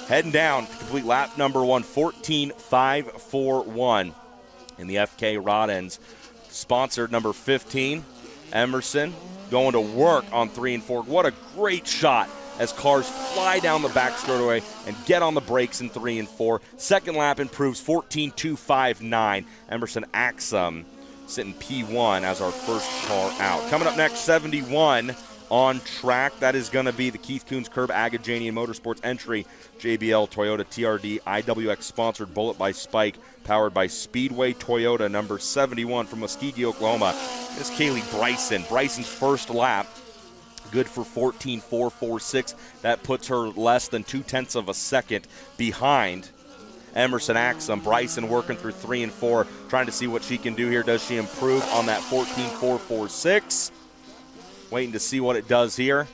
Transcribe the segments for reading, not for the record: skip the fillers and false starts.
heading down to complete lap number 1, 14.541 in the FK Rod Ends. Sponsored number 15, Emerson, going to work on 3 and 4. What a great shot as cars fly down the back straightaway and get on the brakes in 3 and 4. Second lap improves 14.259. Emerson Axum sitting P1 as our first car out. Coming up next, 71 on track. That is going to be the Keith Kunz Curb Agajanian Motorsports entry. JBL Toyota TRD IWX sponsored Bullet by Spike, powered by Speedway Toyota, number 71 from Muskogee, Oklahoma. This is Kaylee Bryson. Bryson's first lap, good for 14.446. That puts her less than 0.2 of a second behind Emerson Axum. Bryson working through 3 and 4, trying to see what she can do here. Does she improve on that 14.446? Waiting to see what it does here.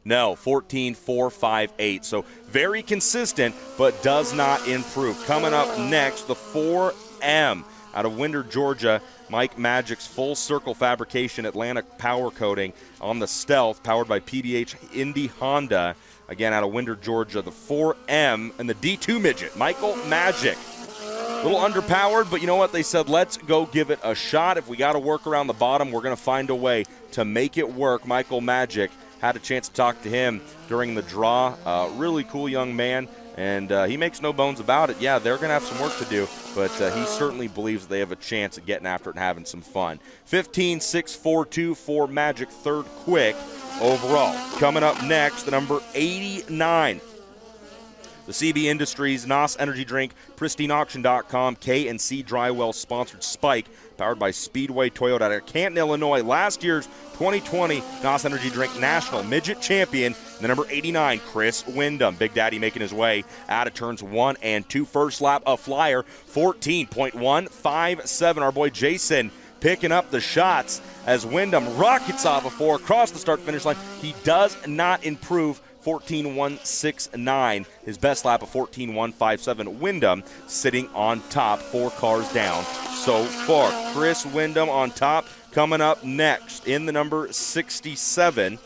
No, 14.458. So very consistent, but does not improve. Coming up next, the 4M out of Winder, Georgia. Mike Magic's Full Circle Fabrication Atlantic Power Coating on the Stealth, powered by PBH Indy Honda. Again, out of Winder, Georgia, the 4M and the D2 Midget, Michael Magic. A little underpowered, but you know what? They said, let's go give it a shot. If we got to work around the bottom, we're going to find a way to make it work. Michael Magic, had a chance to talk to him during the draw. Really cool young man, and he makes no bones about it. Yeah, they're going to have some work to do, but he certainly believes they have a chance at getting after it and having some fun. 15.642 for Magic, third quick overall. Coming up next, the number 89. The CB Industries, NOS Energy Drink, PristineAuction.com, K&C Drywell sponsored Spike, powered by Speedway Toyota out of Canton, Illinois. Last year's 2020 NOS Energy Drink National Midget Champion, the number 89, Chris Windham. Big Daddy making his way out of turns 1 and 2. First lap, a flyer, 14.157. Our boy Jason picking up the shots as Windham rockets off a 4 across the start-finish line. He does not improve. 14.169, his best lap of 14.157. Windham sitting on top, 4 cars down so far. Chris Windham on top. Coming up next in the number 67,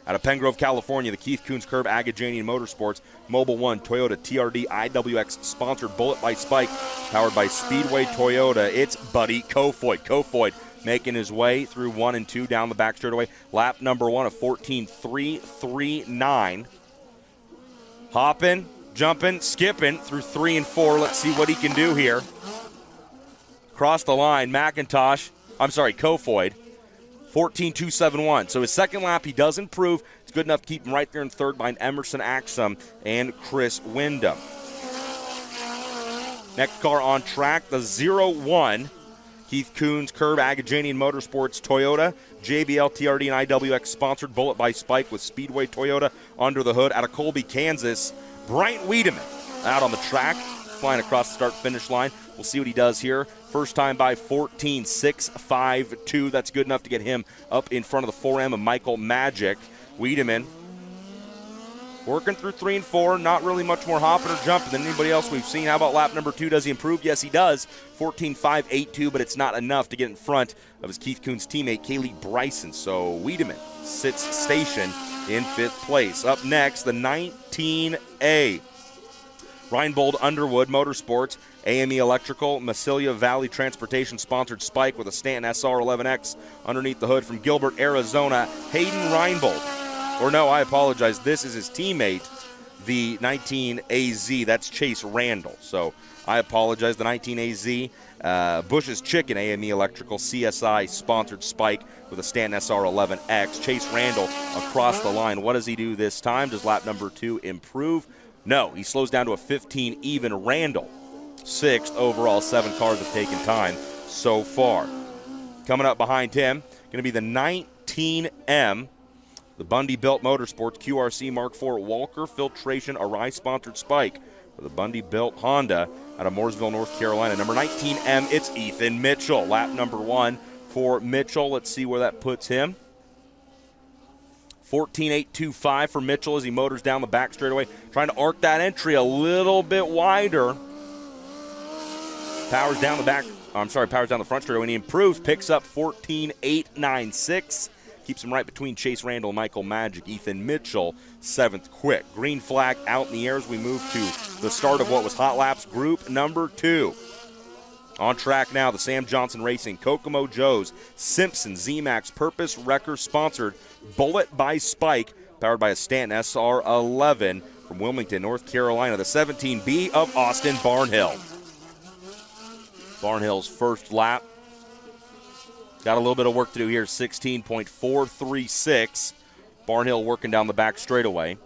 out of Pengrove, California, the Keith Kunz Curb Agajanian Motorsports Mobile One Toyota TRD IWX sponsored Bullet by Spike, powered by Speedway Toyota. It's Buddy Kofoid. Kofoid making his way through 1 and 2 down the back straightaway. Lap number 1 of 14.339. Hopping, jumping, skipping through 3 and 4. Let's see what he can do here. Cross the line, Kofoid, 14.271. So his second lap, he does improve. It's good enough to keep him right there in third behind Emerson Axum and Chris Windham. Next car on track, the 01. Keith Kunz Curb Agajanian Motorsports Toyota, JBL TRD and IWX sponsored Bullet by Spike with Speedway Toyota under the hood out of Colby, Kansas. Bryant Wiedemann out on the track, flying across the start-finish line. We'll see what he does here. First time by 14.652. That's good enough to get him up in front of the 4M of Michael Magic. Wiedemann working through 3 and 4, not really much more hopping or jumping than anybody else we've seen. How about lap number 2? Does he improve? Yes, he does. 14.582, but it's not enough to get in front of his Keith Kunz teammate, Kaylee Bryson. So Wiedemann sits stationed in 5th place. Up next, the 19A. Reinbold Underwood Motorsports, AME Electrical, Massilia Valley Transportation sponsored Spike with a Stanton SR11X underneath the hood from Gilbert, Arizona. Hayden Reinbold. Or no, I apologize. This is his teammate, the 19AZ. That's Chase Randall. So I apologize. The 19AZ, Bush's Chicken, AME Electrical, CSI sponsored Spike with a Stanton SR11X. Chase Randall across the line. What does he do this time? Does lap number 2 improve? No, he slows down to a 15 even. Randall, 6th overall. 7 cars have taken time so far. Coming up behind him, going to be the 19M. The Bundy Built Motorsports QRC Mark IV Walker Filtration Arai sponsored Spike for the Bundy Built Honda out of Mooresville, North Carolina. Number 19M, it's Ethan Mitchell. Lap number 1 for Mitchell. Let's see where that puts him. 14.825 for Mitchell as he motors down the back straightaway, trying to arc that entry a little bit wider. Powers down the front straightaway, and he improves, picks up 14.896. Keeps him right between Chase Randall, Michael Magic, Ethan Mitchell, 7th quick. Green flag out in the air as we move to the start of what was Hot Laps Group number 2. On track now, the Sam Johnson Racing, Kokomo Joe's, Simpson, Z-Max, Purpose, Wrecker, sponsored Bullet by Spike, powered by a Stanton SR11 from Wilmington, North Carolina. The 17B of Austin Barnhill. Barnhill's first lap. Got a little bit of work to do here, 16.436. Barnhill working down the back straightaway.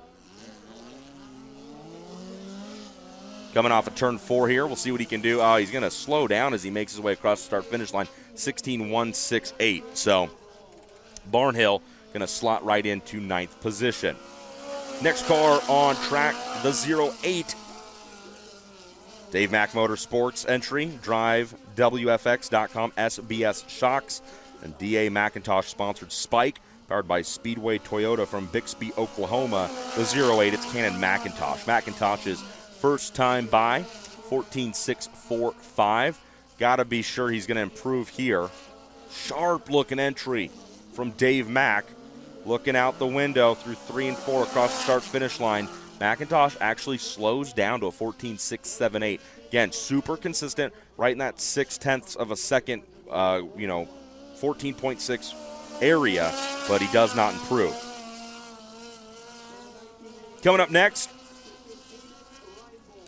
Coming off of turn 4 here, we'll see what he can do. He's going to slow down as he makes his way across the start-finish line, 16.168. So Barnhill going to slot right into 9th position. Next car on track, the 08. Dave Mack Motorsports entry, drive WFX.com, SBS Shocks, and DA McIntosh sponsored Spike, powered by Speedway Toyota from Bixby, Oklahoma. The 08, it's Cannon McIntosh. McIntosh's first time by, 14.645. Got to be sure he's going to improve here. Sharp looking entry from Dave Mack. Looking out the window through 3 and 4 across the start-finish line. McIntosh actually slows down to a 14.678. Again, super consistent, right in that 0.6 of a second, 14.6 area, but he does not improve. Coming up next,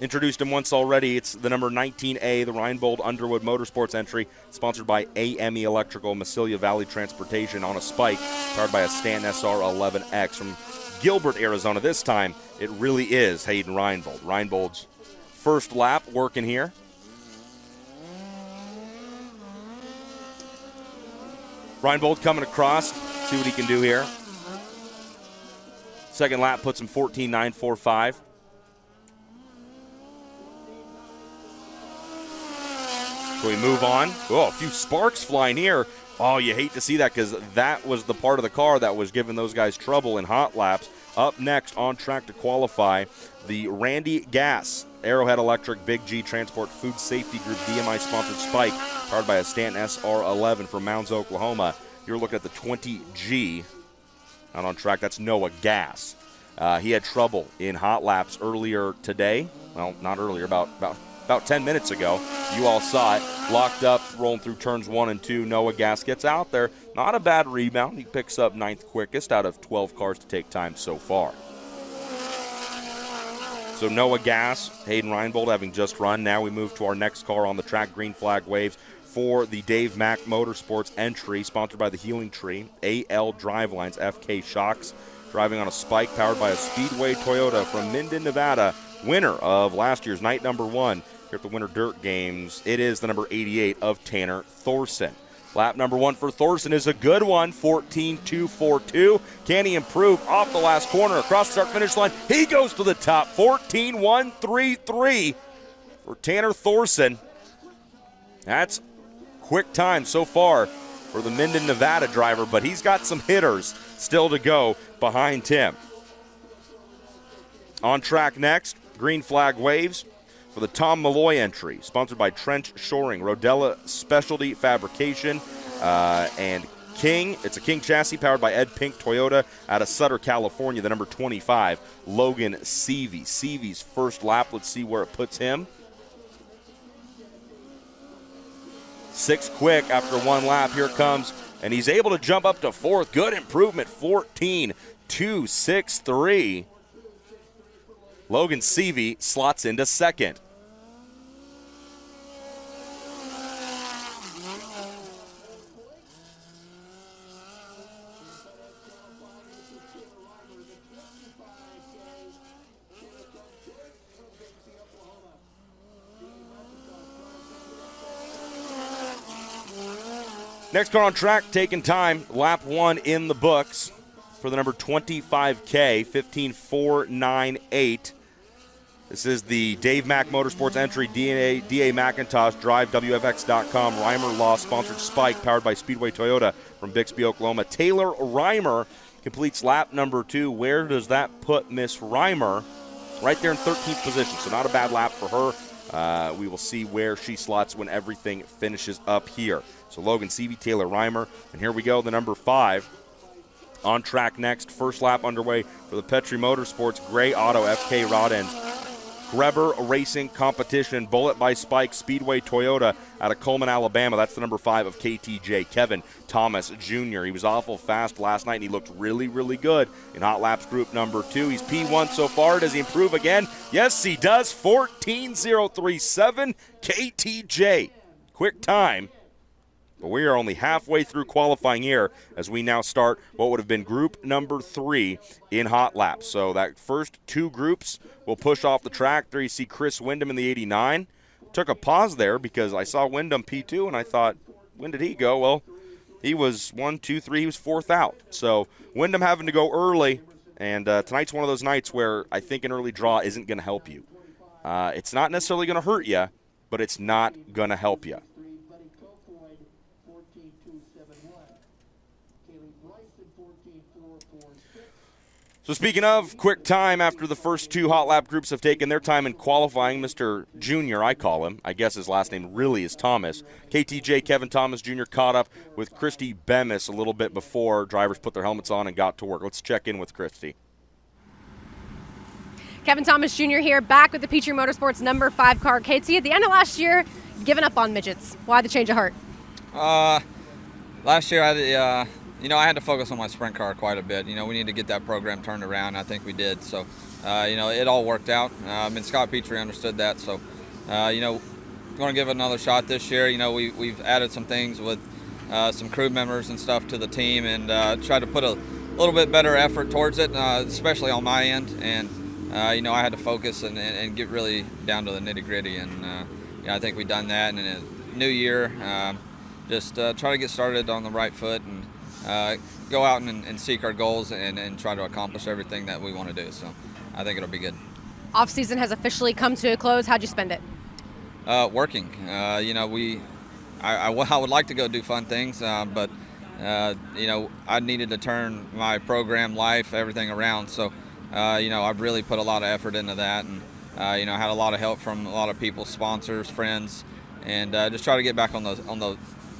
introduced him once already. It's the number 19A, the Reinbold Underwood Motorsports entry, sponsored by AME Electrical, Massilia Valley Transportation on a Spike, powered by a Stanton SR11X from Gilbert, Arizona. This time, it really is Hayden Reinbold. Reinbold's first lap working here. Reinbold coming across, see what he can do here. Second lap puts him 14.945. So we move on. Oh, a few sparks flying here. Oh, you hate to see that because that was the part of the car that was giving those guys trouble in hot laps. Up next, on track to qualify, the Randy Gass Arrowhead Electric Big G Transport Food Safety Group DMI-sponsored Spike, powered by a Stanton SR11 from Mounds, Oklahoma. You're looking at the 20G out on track. That's Noah Gass. He had trouble in hot laps earlier today. Well, not earlier, about 10 minutes ago. You all saw it. Locked up, rolling through turns 1 and 2. Noah Gass gets out there. Not a bad rebound. He picks up 9th quickest out of 12 cars to take time so far. So Noah Gass, Hayden Reinbold having just run. Now we move to our next car on the track. Green flag waves for the Dave Mack Motorsports entry, sponsored by the Healing Tree, AL Drivelines, FK Shocks, driving on a Spike, powered by a Speedway Toyota from Minden, Nevada. Winner of last year's night number 1 here at the Winter Dirt Games. It is the number 88 of Tanner Thorson. Lap number 1 for Thorson is a good one, 14.242. Can he improve off the last corner across the start-finish line? He goes to the top, 14.133 for Tanner Thorson. That's quick time so far for the Minden, Nevada driver, but he's got some hitters still to go behind him. On track next, green flag waves for the Tom Malloy entry, sponsored by Trench Shoring, Rodella Specialty Fabrication, and King. It's a King chassis powered by Ed Pink Toyota out of Sutter, California, the number 25, Logan Seavey. Seavey's first lap, let's see where it puts him. 6 quick after 1 lap. Here it comes, and he's able to jump up to 4th. Good improvement, 14.263. Logan Seavey slots into 2nd. Next car on track, taking time. Lap 1 in the books for the number 25K, 15.498. This is the Dave Mack Motorsports entry, DA McIntosh, drive WFX.com, Reimer Law sponsored Spike, powered by Speedway Toyota from Bixby, Oklahoma. Taylor Reimer completes lap number 2. Where does that put Miss Reimer? Right there in 13th position, so not a bad lap for her. We will see where she slots when everything finishes up here. So Logan Seavey, Taylor Reimer, and here we go, the number 5. On track next, first lap underway for the Petrie Motorsports Gray Auto FK Rod Ends Greber Racing Competition, Bullet by Spike Speedway Toyota out of Coleman, Alabama. That's the number 5 of KTJ, Kevin Thomas Jr. He was awful fast last night, and he looked really, really good in Hot Laps Group number 2. He's P1 so far. Does he improve again? Yes, he does. 14.037 KTJ. Quick time. But we are only halfway through qualifying here as we now start what would have been group number 3 in Hot Laps. So that first 2 groups will push off the track. There you see Chris Windham in the 89. Took a pause there because I saw Windham P2 and I thought, when did he go? Well, he was 1, 2, 3. He was 4th out. So Windham having to go early. And tonight's one of those nights where I think an early draw isn't going to help you. It's not necessarily going to hurt you, but it's not going to help you. So speaking of quick time, after the first 2 hot lap groups have taken their time in qualifying, Mr. Junior, I call him. I guess his last name really is Thomas. KTJ Kevin Thomas Jr. caught up with Christy Bemis a little bit before drivers put their helmets on and got to work. Let's check in with Christy. Kevin Thomas Jr. here, back with the Petrie Motorsports number 5 car. KT, at the end of last year, giving up on midgets. Why the change of heart? Last year, I had to focus on my sprint car quite a bit. We need to get that program turned around. I think we did. So, it all worked out. And Scott Petrie understood that. So, going to give it another shot this year. We've added some things with some crew members and stuff to the team and tried to put a little bit better effort towards it, especially on my end. And, I had to focus and get really down to the nitty-gritty. And, I think we've done that. And in a new year, just try to get started on the right foot and go out and seek our goals and try to accomplish everything that we want to do. So I think it'll be good. Off-season has officially come to a close. How'd you spend it? Working. I would like to go do fun things, but I needed to turn my program life, everything around. So, I've really put a lot of effort into that, and I had a lot of help from a lot of people, sponsors, friends, and just try to get back on the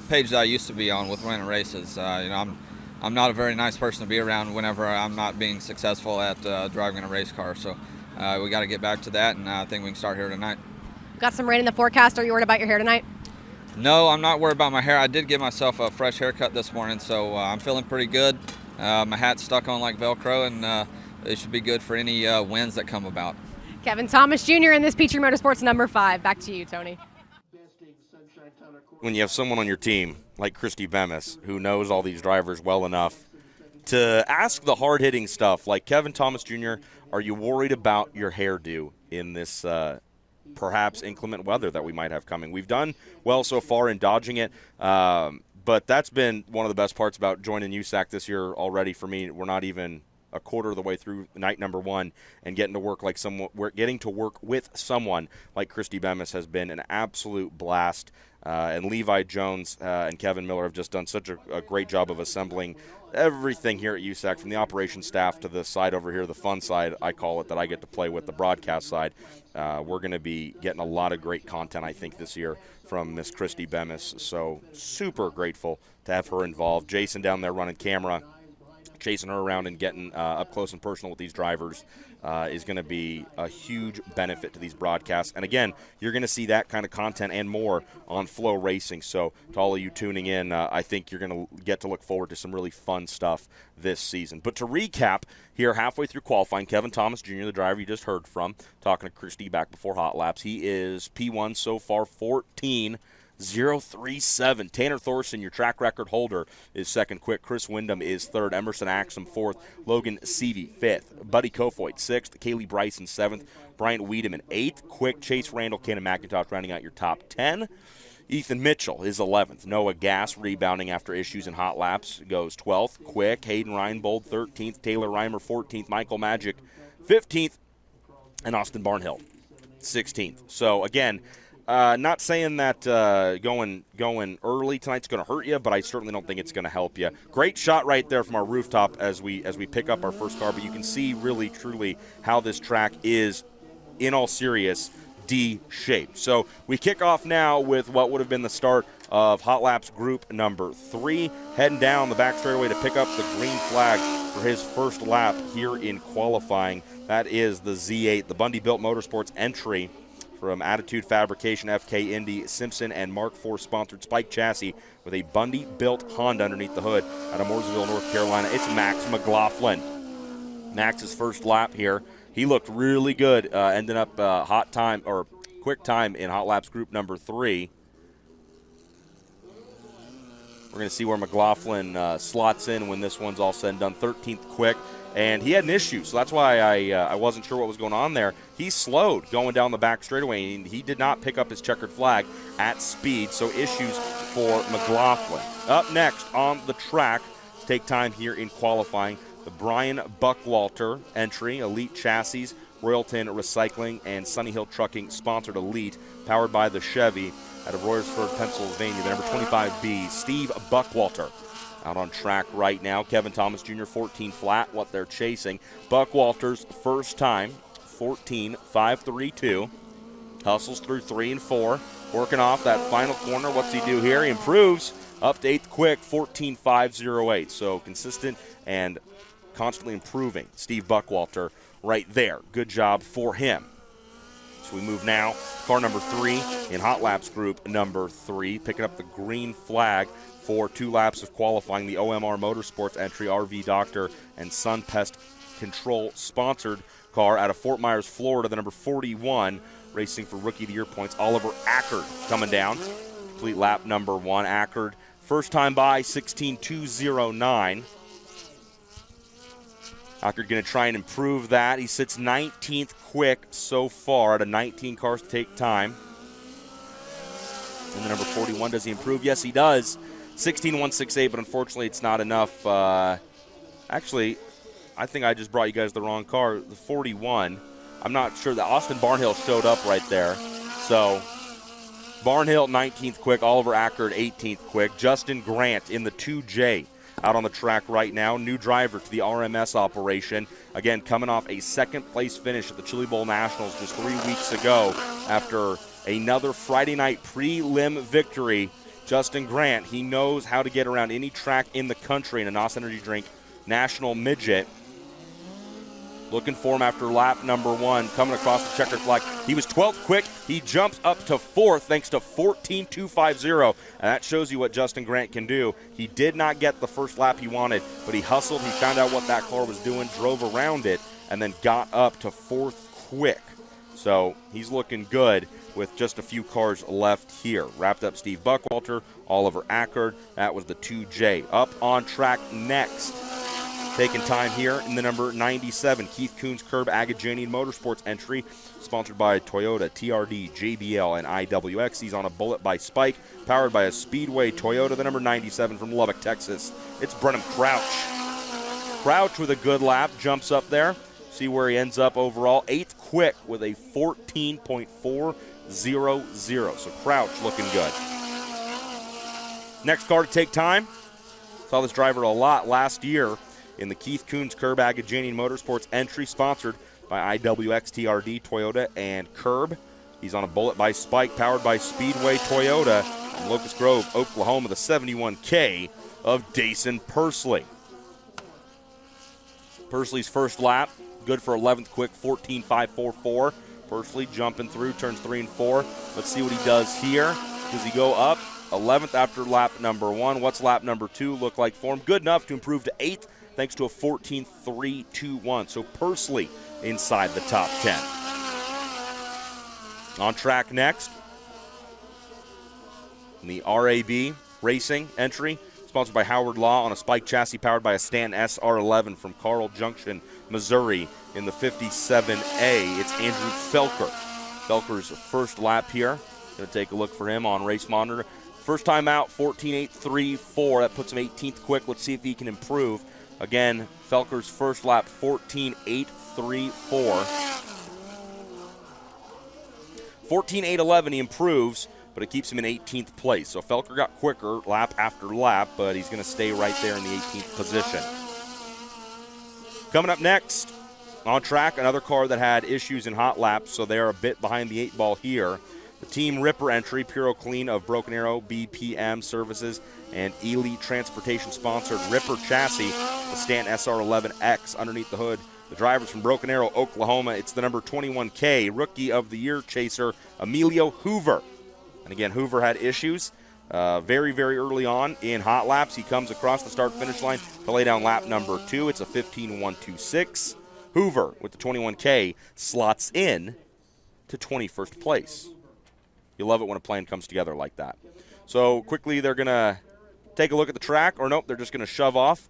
page that I used to be on with winning races. I'm not a very nice person to be around whenever I'm not being successful at driving a race car. So we got to get back to that, and I think we can start here tonight. Got some rain in the forecast. Are you worried about your hair tonight? No, I'm not worried about my hair. I did give myself a fresh haircut this morning, so I'm feeling pretty good. My hat's stuck on like Velcro, and it should be good for any winds that come about. Kevin Thomas Jr. in this Petrie Motorsports number 5. Back to you, Tony. When you have someone on your team like Christy Bemis who knows all these drivers well enough to ask the hard-hitting stuff like, Kevin Thomas Jr., are you worried about your hairdo in this perhaps inclement weather that we might have coming? We've done well so far in dodging it, but that's been one of the best parts about joining USAC this year already for me. We're not even a quarter of the way through night number 1, and getting to work with someone like Christy Bemis has been an absolute blast. And Levi Jones and Kevin Miller have just done such a great job of assembling everything here at USAC, from the operations staff to the side over here, the fun side, I call it, that I get to play with, the broadcast side. We're going to be getting a lot of great content, I think, this year from Miss Christy Bemis. So super grateful to have her involved. Jason down there running camera, chasing her around and getting up close and personal with these drivers is going to be a huge benefit to these broadcasts. And again, you're going to see that kind of content and more on Flow Racing. So to all of you tuning in, I think you're going to get to look forward to some really fun stuff this season. But to recap, here halfway through qualifying, Kevin Thomas Jr., the driver you just heard from, talking to Christy back before Hot Laps, he is P1 so far, 14.037. Tanner Thorson, your track record holder, is second quick. Chris Windham is third. Emerson Axum fourth. Logan Seavey fifth. Buddy Kofoid sixth. Kaylee Bryson seventh. Bryant Wiedemann eighth. Quick Chase Randall, Cannon McIntosh rounding out your top 10. Ethan Mitchell is 11th. Noah Gass rebounding after issues in Hot Laps goes 12th. Quick. Hayden Reinbold 13th. Taylor Reimer 14th. Michael Magic 15th. And Austin Barnhill 16th. So again, not saying that going early tonight's going to hurt you, but I certainly don't think it's going to help you. Great shot right there from our rooftop as we pick up our first car, but you can see really, truly how this track is, in all serious, D-shaped. So we kick off now with what would have been the start of Hot Laps Group number 3, heading down the back straightaway to pick up the green flag for his first lap here in qualifying. That is the Z8, the Bundy Built Motorsports entry from Attitude Fabrication, FK Indy, Simpson, and Mark IV sponsored Spike chassis with a Bundy Built Honda underneath the hood out of Mooresville, North Carolina. It's Max McLaughlin. Max's first lap here. He looked really good, ending up quick time in Hot Laps Group number 3. We're going to see where McLaughlin slots in when this one's all said and done. 13th quick, and he had an issue, so that's why I wasn't sure what was going on there. He slowed going down the back straightaway, and he did not pick up his checkered flag at speed, so issues for McLaughlin. Up next on the track to take time here in qualifying, the Brian Buckwalter entry, Elite Chassis, Royalton Recycling, and Sunny Hill Trucking sponsored Elite, powered by the Chevy out of Royersford, Pennsylvania, the number 25B, Steve Buckwalter. Out on track right now. Kevin Thomas Jr., 14 flat, what they're chasing. Buckwalter's first time, 14.532. Hustles through 3 and 4. Working off that final corner. What's he do here? He improves up to 8th quick, 14.508. So consistent and constantly improving. Steve Buckwalter right there. Good job for him. So we move now, car number 3 in Hot Laps Group number 3, picking up the green flag for 2 laps of qualifying, the OMR Motorsports entry, RV Doctor and Sun Pest Control sponsored car out of Fort Myers, Florida, the number 41, racing for Rookie of the Year points, Oliver Ackard coming down. Complete lap number 1, Ackard. First time by, 16.209. Ackard going to try and improve that. He sits 19th quick so far out of 19 cars to take time. And the number 41, does he improve? Yes, he does. 16.168, but unfortunately it's not enough. Actually, I think I just brought you guys the wrong car. The 41, I'm not sure. That Austin Barnhill showed up right there. So Barnhill 19th quick, Oliver Ackard 18th quick. Justin Grant in the 2J out on the track right now. New driver to the RMS operation. Again, coming off a second-place finish at the Chili Bowl Nationals just 3 weeks ago after another Friday night prelim victory. Justin Grant, he knows how to get around any track in the country in a NOS Energy Drink National Midget. Looking for him after lap number 1, coming across the checkered flag. He was 12th quick. He jumps up to 4th thanks to 14.250, and that shows you what Justin Grant can do. He did not get the first lap he wanted, but he hustled. He found out what that car was doing, drove around it, and then got up to 4th quick. So he's looking good with just a few cars left here. Wrapped up Steve Buckwalter, Oliver Ackard. That was the 2J. Up on track next. Taking time here in the number 97, Keith Coons Curb Agajanian Motorsports entry, sponsored by Toyota, TRD, JBL, and IWX. He's on a Bullet by Spike, powered by a Speedway Toyota, the number 97 from Lubbock, Texas. It's Brenham Crouch. Crouch with a good lap, jumps up there. See where he ends up overall. 8th quick with a 14.400. So Crouch looking good. Next car to take time. Saw this driver a lot last year in the Keith Coons Curb Agajanian Motorsports entry, sponsored by IWX, TRD, Toyota, and Curb. He's on a Bullet by Spike, powered by Speedway Toyota in Locust Grove, Oklahoma, the 71K of Dason Pursley. Pursley's first lap, good for 11th quick, 14.544. Pursley jumping through, turns 3 and 4. Let's see what he does here. Does he go up? 11th after lap number 1. What's lap number 2 look like for him? Good enough to improve to 8th, thanks to a 14.321. So Pursley inside the top 10. On track next, in the RAB Racing entry, sponsored by Howard Law on a Spike chassis powered by a Stanton SR11 from Carl Junction, Missouri in the 57A. It's Andrew Felker. Felker's first lap here. Going to take a look for him on Race Monitor. First time out, 14.834. That puts him 18th quick. Let's see if he can improve. Again, Felker's first lap, 14.834. 14.811, he improves, but it keeps him in 18th place. So Felker got quicker lap after lap, but he's going to stay right there in the 18th position. Coming up next, on track, another car that had issues in hot laps, so they're a bit behind the 8 ball here. The Team Ripper entry, Puro Clean of Broken Arrow, BPM Services, and Elite Transportation sponsored Ripper chassis, the Stanton SR11X underneath the hood. The drivers from Broken Arrow, Oklahoma, it's the number 21K Rookie of the Year chaser, Emilio Hoover. And again, Hoover had issues very, very early on in hot laps. He comes across the start-finish line to lay down lap number 2. It's a 15.126. Hoover, with the 21K, slots in to 21st place. You love it when a plan comes together like that. So quickly, they're going to take a look at the track, or nope, they're just going to shove off.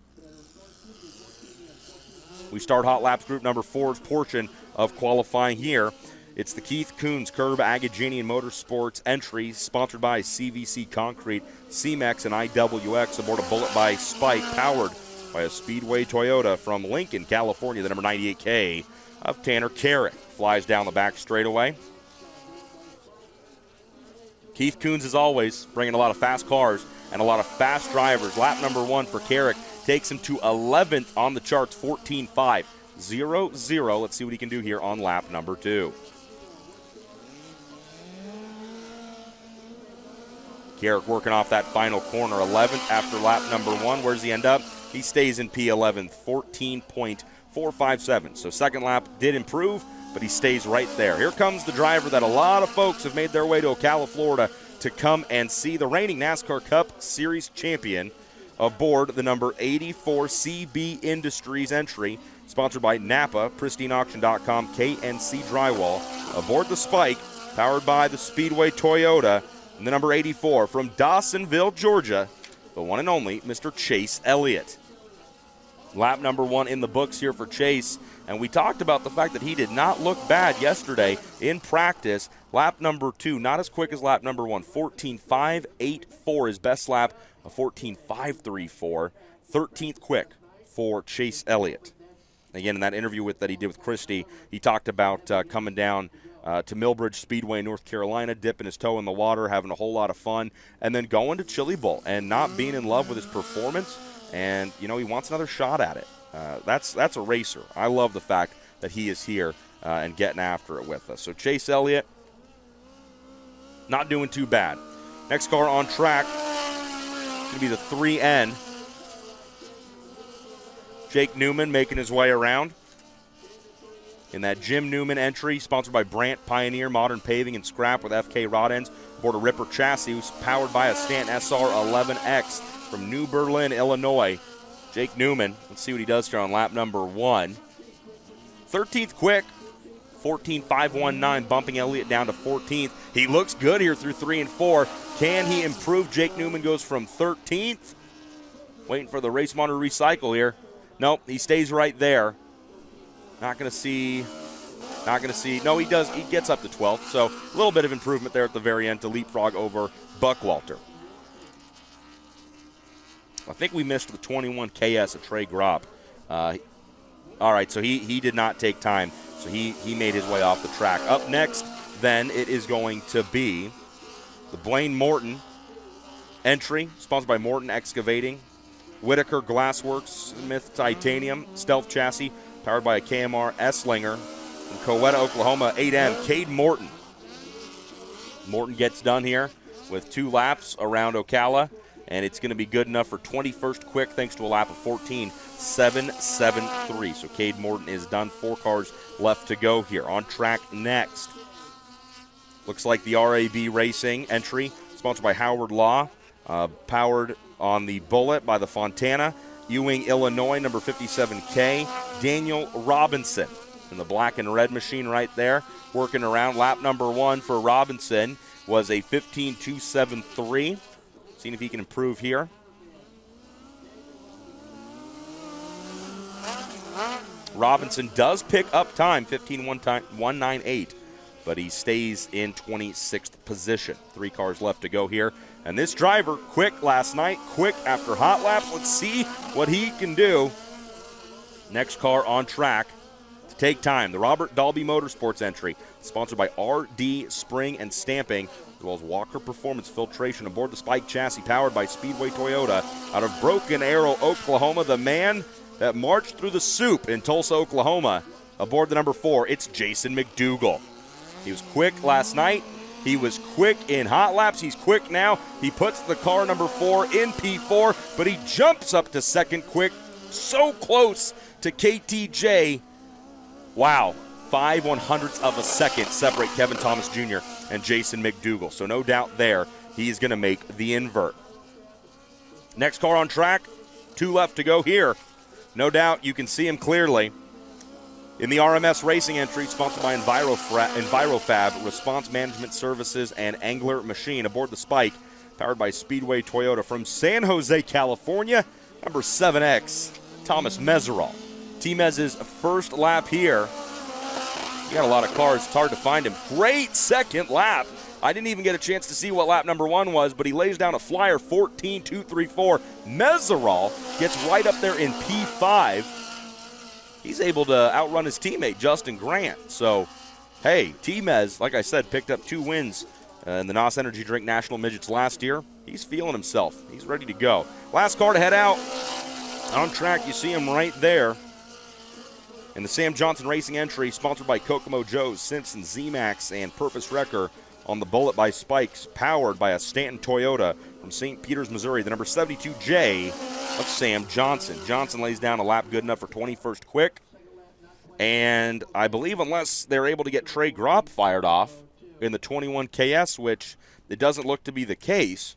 We start hot laps group number 4's portion of qualifying here. It's the Keith Coons Curb Agaginian Motorsports entry, sponsored by CVC Concrete, CMEX, and IWX, aboard a Bullet by Spike, powered by a Speedway Toyota from Lincoln, California. The number 98K of Tanner Carrick flies down the back straightaway. Keith Coons, as always, bringing a lot of fast cars and a lot of fast drivers. Lap number 1 for Carrick takes him to 11th on the charts, 14.5.00. Let's see what he can do here on lap number 2. Carrick working off that final corner, 11th after lap number 1. Where does he end up? He stays in P11, 14.457. So second lap did improve, but he stays right there. Here comes the driver that a lot of folks have made their way to Ocala, Florida to come and see, the reigning NASCAR Cup Series champion, aboard the number 84 CB Industries entry, sponsored by Napa, PristineAuction.com, KNC Drywall, aboard the Spike, powered by the Speedway Toyota, and the number 84 from Dawsonville, Georgia, the one and only Mr. Chase Elliott. Lap number 1 in the books here for Chase, and we talked about the fact that he did not look bad yesterday in practice. Lap number 2, not as quick as lap number 1, 14.584, his best lap, a 14.534, 13th quick for Chase Elliott. Again, in that interview that he did with Christie, he talked about coming down to Millbridge Speedway, North Carolina, dipping his toe in the water, having a whole lot of fun, and then going to Chili Bowl and not being in love with his performance. And, you know, he wants another shot at it. That's a racer. I love the fact that he is here and getting after it with us. So Chase Elliott, not doing too bad. Next car on track, going to be the 3N. Jake Newman making his way around in that Jim Newman entry, sponsored by Brandt Pioneer Modern Paving and Scrap with FK Rod Ends, aboard a Ripper chassis, who's powered by a Stanton SR11X from New Berlin, Illinois. Jake Newman, let's see what he does here on lap number 1. 13th quick, 14.519, bumping Elliott down to 14th. He looks good here through 3 and 4. Can he improve? Jake Newman goes from 13th. Waiting for the race monitor to recycle here. Nope, he stays right there. Not going to see. No, he does. He gets up to 12th, so a little bit of improvement there at the very end to leapfrog over Buckwalter. I think we missed the 21 KS of Trey Gropp. All right, so he did not take time, so he made his way off the track. Up next, then, it is going to be the Blaine Morton entry, sponsored by Morton Excavating, Whitaker Glassworks, Smith Titanium, Stealth Chassis, powered by a KMR S-Linger, from Coweta, Oklahoma, 8M, Cade Morton. Morton gets done here with 2 laps around Ocala, and it's going to be good enough for 21st quick thanks to a lap of 14.773. So Cade Morton is done. 4 cars left to go here. On track next, looks like the RAB Racing entry, sponsored by Howard Law, powered on the Bullet by the Fontana, Ewing, Illinois, number 57K, Daniel Robinson in the black and red machine right there, working around. Lap number 1 for Robinson was a 15.273. Seeing if he can improve here. Robinson does pick up time, 15.198, but he stays in 26th position. 3 cars left to go here. And this driver, quick last night, quick after hot laps. Let's see what he can do. Next car on track to take time, the Robert Dalby Motorsports entry, sponsored by RD Spring and Stamping, as well as Walker Performance Filtration, aboard the Spike chassis, powered by Speedway Toyota, out of Broken Arrow, Oklahoma. The man that marched through the soup in Tulsa, Oklahoma, aboard the number 4, it's Jason McDougal. He was quick last night. He was quick in hot laps. He's quick now. He puts the car number 4 in P4, but he jumps up to second quick. So close to KTJ. Wow. 5/100ths of a second separate Kevin Thomas Jr. and Jason McDougal. So no doubt there, he's going to make the invert. Next car on track, 2 left to go here. No doubt you can see him clearly. In the RMS Racing entry, sponsored by EnviroFab, Response Management Services, and Angler Machine, aboard the Spike, powered by Speedway Toyota from San Jose, California, number 7X, Thomas Meserol. T-Mez's first lap here. He got a lot of cars. It's hard to find him. Great second lap. I didn't even get a chance to see what lap number 1 was, but he lays down a flyer, 14.234. Meserol gets right up there in P5. He's able to outrun his teammate, Justin Grant. So, hey, T-Mez, like I said, picked up 2 wins in the NOS Energy Drink National Midgets last year. He's feeling himself. He's ready to go. Last car to head out. On track, you see him right there. In the Sam Johnson Racing entry, sponsored by Kokomo Joe's, Simpson, Z-Max, and Purpose Wrecker on the Bullet by Spikes, powered by a Stanton Toyota from St. Peters, Missouri, the number 72J of Sam Johnson. Johnson lays down a lap good enough for 21st quick. And I believe unless they're able to get Trey Gropp fired off in the 21 KS, which it doesn't look to be the case,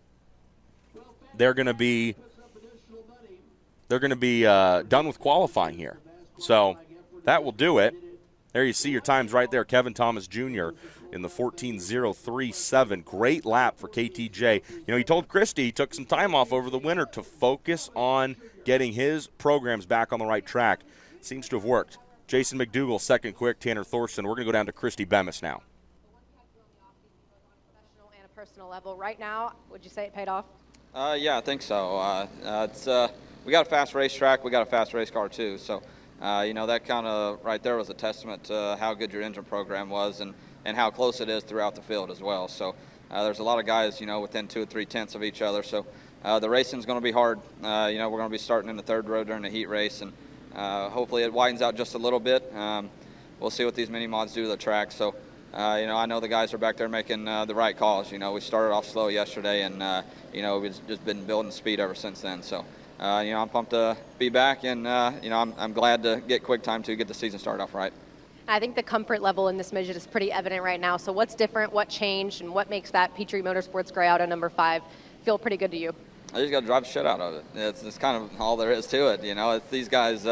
they're going to be done with qualifying here. So that will do it. There you see your times right there. Kevin Thomas Jr. in the 14.037. Great lap for KTJ. You know, he told Christie he took some time off over the winter to focus on getting his programs back on the right track. Seems to have worked. Jason McDougal, second quick. Tanner Thorson. We're going to go down to Christy Bemis now. Professional and a personal level. Right now, would you say it paid off? Yeah, I think so. We got a fast racetrack. We got a fast race car, too. So, that kind of right there was a testament to how good your engine program was and how close it is throughout the field as well. So there's a lot of guys, within 2 or 3 tenths of each other. So the racing's going to be hard. We're going to be starting in the 3rd row during the heat race, and hopefully it widens out just a little bit. We'll see what these mini mods do to the track. So, I know the guys are back there making the right calls. We started off slow yesterday, and, we've just been building speed ever since then. So, I'm pumped to be back, and, I'm glad to get quick time to get the season started off right. I think the comfort level in this midget is pretty evident right now. So what's different, what changed, and what makes that Petrie Motorsports Gray Auto number 5 feel pretty good to you? I just got to drive the shit out of it. It's kind of all there is to it. It's these guys,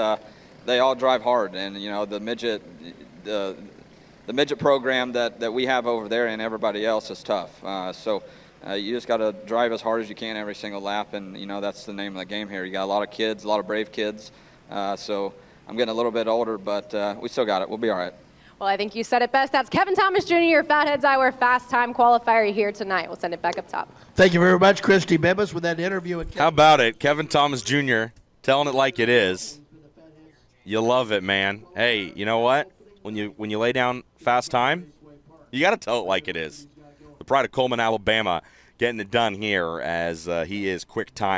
they all drive hard, and the midget program that we have over there and everybody else is tough. So you just got to drive as hard as you can every single lap, and that's the name of the game here. You got a lot of kids, a lot of brave kids. So I'm getting a little bit older, but we still got it. We'll be all right. Well, I think you said it best. That's Kevin Thomas Jr., your Fatheads Eyewear Fast Time Qualifier here tonight. We'll send it back up top. Thank you very much, Christy Bemis, with that interview with Kevin. How about it? Kevin Thomas Jr. telling it like it is. You love it, man. Hey, you know what? When you lay down fast time, you got to tell it like it is. The pride of Coleman, Alabama, getting it done here as he is quick time.